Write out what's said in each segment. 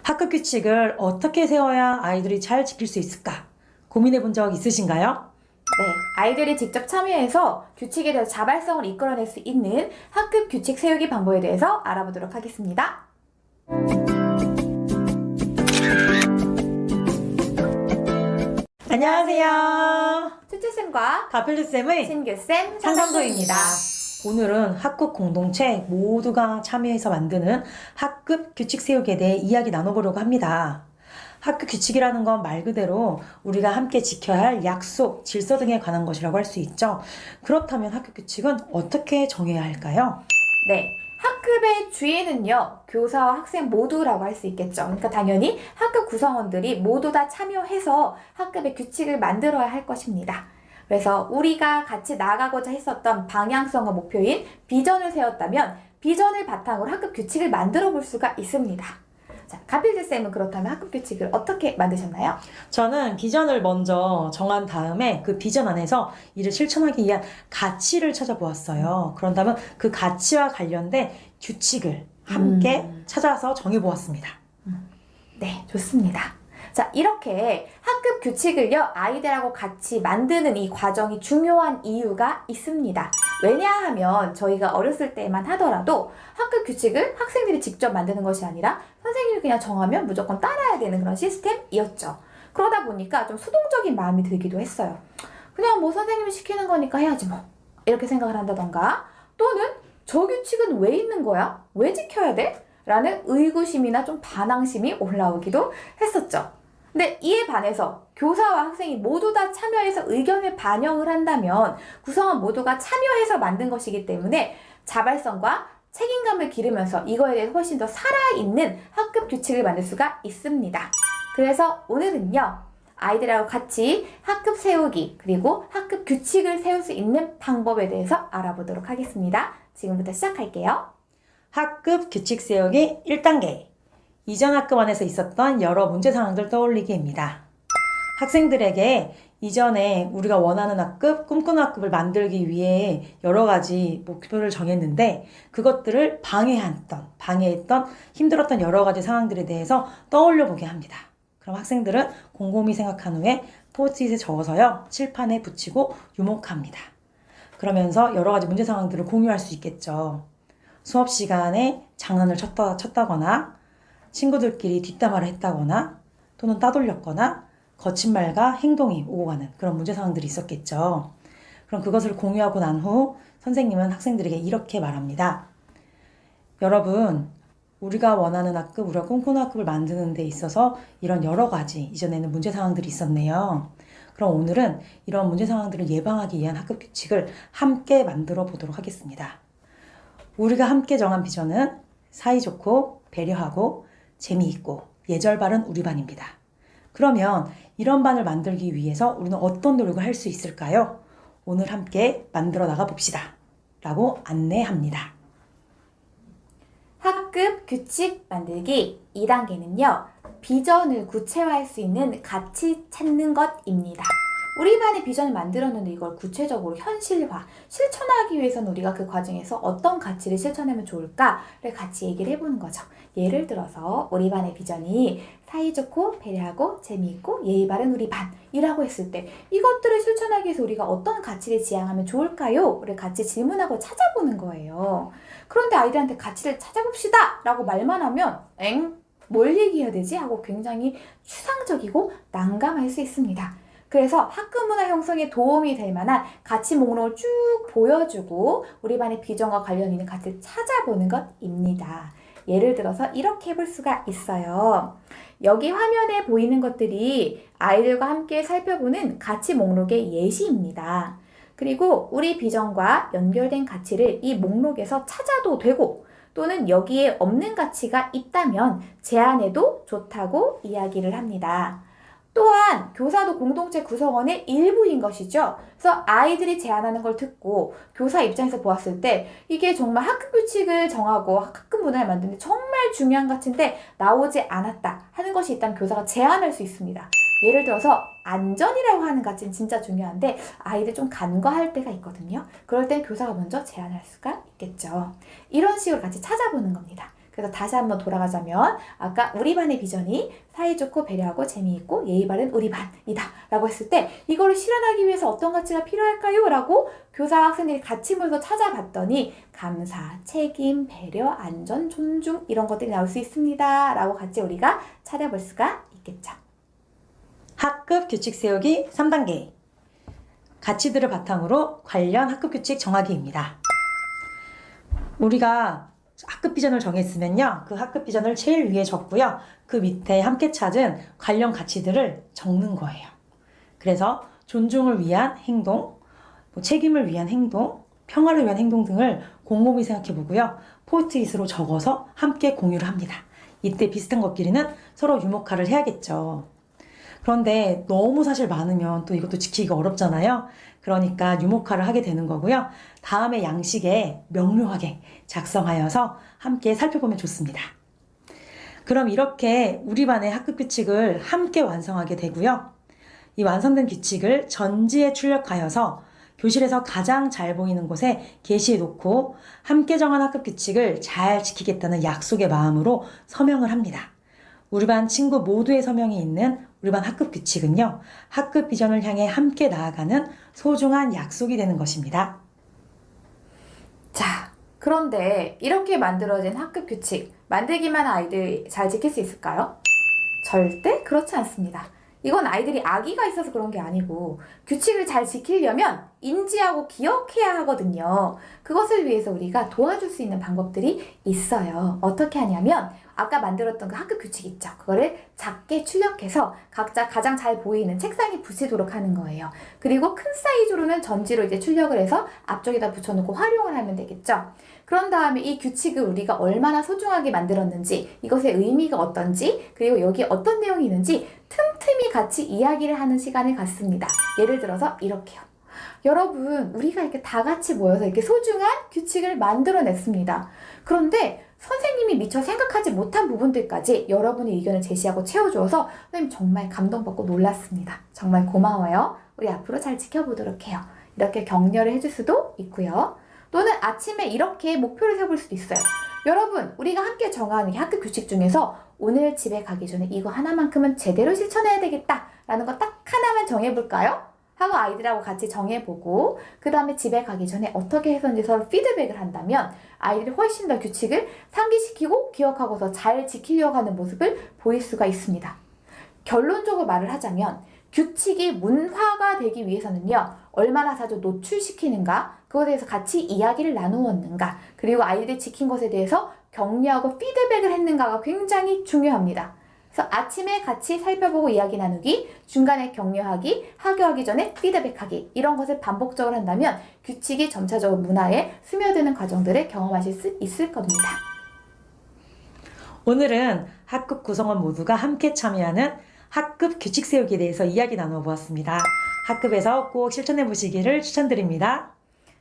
학급 규칙을 어떻게 세워야 아이들이 잘 지킬 수 있을까? 고민해 본 적 있으신가요? 네, 아이들이 직접 참여해서 규칙에 대해서 자발성을 이끌어낼 수 있는 학급 규칙 세우기 방법에 대해서 알아보도록 하겠습니다. 안녕하세요. 투투쌤과 가필루쌤의 신규쌤 상담소입니다. 오늘은 학급 공동체 모두가 참여해서 만드는 학급 규칙 세우기에 대해 이야기 나눠보려고 합니다. 학급 규칙이라는 건 말 그대로 우리가 함께 지켜야 할 약속, 질서 등에 관한 것이라고 할 수 있죠. 그렇다면 학급 규칙은 어떻게 정해야 할까요? 네, 학급의 주인은요, 교사와 학생 모두라고 할 수 있겠죠. 그러니까 당연히 학급 구성원들이 모두 다 참여해서 학급의 규칙을 만들어야 할 것입니다. 그래서 우리가 같이 나아가고자 했었던 방향성과 목표인 비전을 세웠다면 비전을 바탕으로 학급 규칙을 만들어 볼 수가 있습니다. 자, 가필드쌤은 그렇다면 학급 규칙을 어떻게 만드셨나요? 저는 비전을 먼저 정한 다음에 그 비전 안에서 이를 실천하기 위한 가치를 찾아보았어요. 그런다면 그 가치와 관련된 규칙을 함께 찾아서 정해보았습니다. 네, 좋습니다. 자, 이렇게 학급 규칙을요, 아이들하고 같이 만드는 이 과정이 중요한 이유가 있습니다. 왜냐하면 저희가 어렸을 때만 하더라도 학급 규칙을 학생들이 직접 만드는 것이 아니라 선생님이 그냥 정하면 무조건 따라야 되는 그런 시스템이었죠. 그러다 보니까 좀 수동적인 마음이 들기도 했어요. 그냥 뭐 선생님이 시키는 거니까 해야지 뭐. 이렇게 생각을 한다던가, 또는 저 규칙은 왜 있는 거야? 왜 지켜야 돼? 라는 의구심이나 좀 반항심이 올라오기도 했었죠. 근데 이에 반해서 교사와 학생이 모두 다 참여해서 의견을 반영을 한다면 구성원 모두가 참여해서 만든 것이기 때문에 자발성과 책임감을 기르면서 이거에 대해 훨씬 더 살아있는 학급 규칙을 만들 수가 있습니다. 그래서 오늘은요, 아이들하고 같이 학급 세우기 그리고 학급 규칙을 세울 수 있는 방법에 대해서 알아보도록 하겠습니다. 지금부터 시작할게요. 학급 규칙 세우기 1단계. 이전 학급 안에서 있었던 여러 문제 상황들 떠올리기입니다. 학생들에게 이전에 우리가 원하는 학급, 꿈꾸는 학급을 만들기 위해 여러 가지 목표를 정했는데 그것들을 방해했던 힘들었던 여러 가지 상황들에 대해서 떠올려 보게 합니다. 그럼 학생들은 곰곰이 생각한 후에 포스트잇에 적어서요, 칠판에 붙이고 유목합니다. 그러면서 여러 가지 문제 상황들을 공유할 수 있겠죠. 수업 시간에 장난을 쳤다거나 친구들끼리 뒷담화를 했다거나 또는 따돌렸거나 거친 말과 행동이 오고 가는 그런 문제 상황들이 있었겠죠. 그럼 그것을 공유하고 난 후 선생님은 학생들에게 이렇게 말합니다. 여러분, 우리가 원하는 학급, 우리가 꿈꾸는 학급을 만드는 데 있어서 이런 여러 가지 이전에는 문제 상황들이 있었네요. 그럼 오늘은 이런 문제 상황들을 예방하기 위한 학급 규칙을 함께 만들어 보도록 하겠습니다. 우리가 함께 정한 비전은 사이좋고 배려하고 재미있고 예절 바른 우리 반입니다. 그러면 이런 반을 만들기 위해서 우리는 어떤 노력을 할 수 있을까요? 오늘 함께 만들어 나가 봅시다. 라고 안내합니다. 학급 규칙 만들기 2단계는요, 비전을 구체화할 수 있는 가치 찾는 것입니다. 우리 반의 비전을 만들었는데 이걸 구체적으로 현실화, 실천하기 위해서는 우리가 그 과정에서 어떤 가치를 실천하면 좋을까를 같이 얘기를 해보는 거죠. 예를 들어서 우리 반의 비전이 사이좋고 배려하고 재미있고 예의 바른 우리 반이라고 했을 때 이것들을 실천하기 위해서 우리가 어떤 가치를 지향하면 좋을까요? 를 같이 질문하고 찾아보는 거예요. 그런데 아이들한테 가치를 찾아봅시다! 라고 말만 하면 뭘 얘기해야 되지? 하고 굉장히 추상적이고 난감할 수 있습니다. 그래서 학급 문화 형성에 도움이 될 만한 가치 목록을 쭉 보여주고 우리 반의 비전과 관련 있는 가치를 찾아보는 것입니다. 예를 들어서 이렇게 해볼 수가 있어요. 여기 화면에 보이는 것들이 아이들과 함께 살펴보는 가치 목록의 예시입니다. 그리고 우리 비전과 연결된 가치를 이 목록에서 찾아도 되고 또는 여기에 없는 가치가 있다면 제안해도 좋다고 이야기를 합니다. 또한 교사도 공동체 구성원의 일부인 것이죠. 그래서 아이들이 제안하는 걸 듣고 교사 입장에서 보았을 때 이게 정말 학급 규칙을 정하고 학급 문화를 만드는데 정말 중요한 가치인데 나오지 않았다 하는 것이 있다면 교사가 제안할 수 있습니다. 예를 들어서 안전이라고 하는 가치는 진짜 중요한데 아이들 좀 간과할 때가 있거든요. 그럴 땐 교사가 먼저 제안할 수가 있겠죠. 이런 식으로 같이 찾아보는 겁니다. 그래서 다시 한번 돌아가자면 아까 우리 반의 비전이 사이좋고 배려하고 재미있고 예의 바른 우리 반이다 라고 했을 때 이거를 실현하기 위해서 어떤 가치가 필요할까요? 라고 교사와 학생들이 같이 모여서 찾아봤더니 감사, 책임, 배려, 안전, 존중 이런 것들이 나올 수 있습니다 라고 같이 우리가 찾아볼 수가 있겠죠. 학급 규칙 세우기 3단계. 가치들을 바탕으로 관련 학급 규칙 정하기입니다. 우리가 학급 비전을 정했으면요. 그 학급 비전을 제일 위에 적고요. 그 밑에 함께 찾은 관련 가치들을 적는 거예요. 그래서 존중을 위한 행동, 책임을 위한 행동, 평화를 위한 행동 등을 곰곰이 생각해 보고요. 포스트잇으로 적어서 함께 공유를 합니다. 이때 비슷한 것끼리는 서로 유목화를 해야겠죠. 그런데 너무 사실 많으면 또 이것도 지키기가 어렵잖아요. 그러니까 유목화를 하게 되는 거고요. 다음에 양식에 명료하게 작성하여서 함께 살펴보면 좋습니다. 그럼 이렇게 우리 반의 학급 규칙을 함께 완성하게 되고요. 이 완성된 규칙을 전지에 출력하여서 교실에서 가장 잘 보이는 곳에 게시해 놓고 함께 정한 학급 규칙을 잘 지키겠다는 약속의 마음으로 서명을 합니다. 우리 반 친구 모두의 서명이 있는 우리 반 학급 규칙은요, 학급 비전을 향해 함께 나아가는 소중한 약속이 되는 것입니다. 자, 그런데 이렇게 만들어진 학급 규칙 만들기만 아이들 잘 지킬 수 있을까요? 절대 그렇지 않습니다. 이건 아이들이 악의가 있어서 그런 게 아니고 규칙을 잘 지키려면 인지하고 기억해야 하거든요. 그것을 위해서 우리가 도와줄 수 있는 방법들이 있어요. 어떻게 하냐면 아까 만들었던 그 학급 규칙 있죠. 그거를 작게 출력해서 각자 가장 잘 보이는 책상에 붙이도록 하는 거예요. 그리고 큰 사이즈로는 전지로 이제 출력을 해서 앞쪽에다 붙여놓고 활용을 하면 되겠죠. 그런 다음에 이 규칙을 우리가 얼마나 소중하게 만들었는지, 이것의 의미가 어떤지, 그리고 여기 어떤 내용이 있는지 틈틈이 같이 이야기를 하는 시간을 갖습니다. 예를 들어서 이렇게요. 여러분, 우리가 이렇게 다 같이 모여서 이렇게 소중한 규칙을 만들어냈습니다. 그런데 선생님이 미처 생각하지 못한 부분들까지 여러분의 의견을 제시하고 채워주어서 선생님 정말 감동받고 놀랐습니다. 정말 고마워요. 우리 앞으로 잘 지켜보도록 해요. 이렇게 격려를 해줄 수도 있고요. 또는 아침에 이렇게 목표를 세워볼 수도 있어요. 여러분, 우리가 함께 정한 학급 규칙 중에서 오늘 집에 가기 전에 이거 하나만큼은 제대로 실천해야 되겠다 라는 거 딱 하나만 정해볼까요? 하고 아이들하고 같이 정해보고 그 다음에 집에 가기 전에 어떻게 해서인지 서로 피드백을 한다면 아이들이 훨씬 더 규칙을 상기시키고 기억하고서 잘 지키려고 하는 모습을 보일 수가 있습니다. 결론적으로 말을 하자면 규칙이 문화가 되기 위해서는요, 얼마나 자주 노출시키는가, 그것에 대해서 같이 이야기를 나누었는가, 그리고 아이들이 지킨 것에 대해서 격려하고 피드백을 했는가가 굉장히 중요합니다. 그래서 아침에 같이 살펴보고 이야기 나누기, 중간에 격려하기, 하교하기 전에 피드백하기, 이런 것을 반복적으로 한다면 규칙이 점차적으로 문화에 스며드는 과정들을 경험하실 수 있을 겁니다. 오늘은 학급 구성원 모두가 함께 참여하는 학급 규칙 세우기에 대해서 이야기 나눠 보았습니다. 학급에서 꼭 실천해 보시기를 추천드립니다.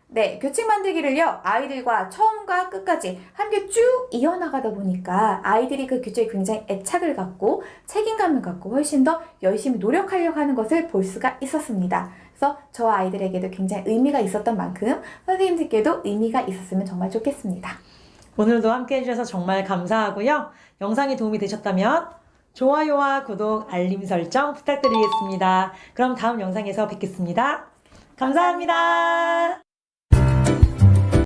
네, 규칙 만들기를요, 아이들과 처음과 끝까지 함께 쭉 이어나가다 보니까 아이들이 그 규칙에 굉장히 애착을 갖고 책임감을 갖고 훨씬 더 열심히 노력하려고 하는 것을 볼 수가 있었습니다. 그래서 저와 아이들에게도 굉장히 의미가 있었던 만큼 선생님들께도 의미가 있었으면 정말 좋겠습니다. 오늘도 함께 해주셔서 정말 감사하고요. 영상이 도움이 되셨다면 좋아요와 구독, 알림 설정 부탁드리겠습니다. 그럼 다음 영상에서 뵙겠습니다. 감사합니다.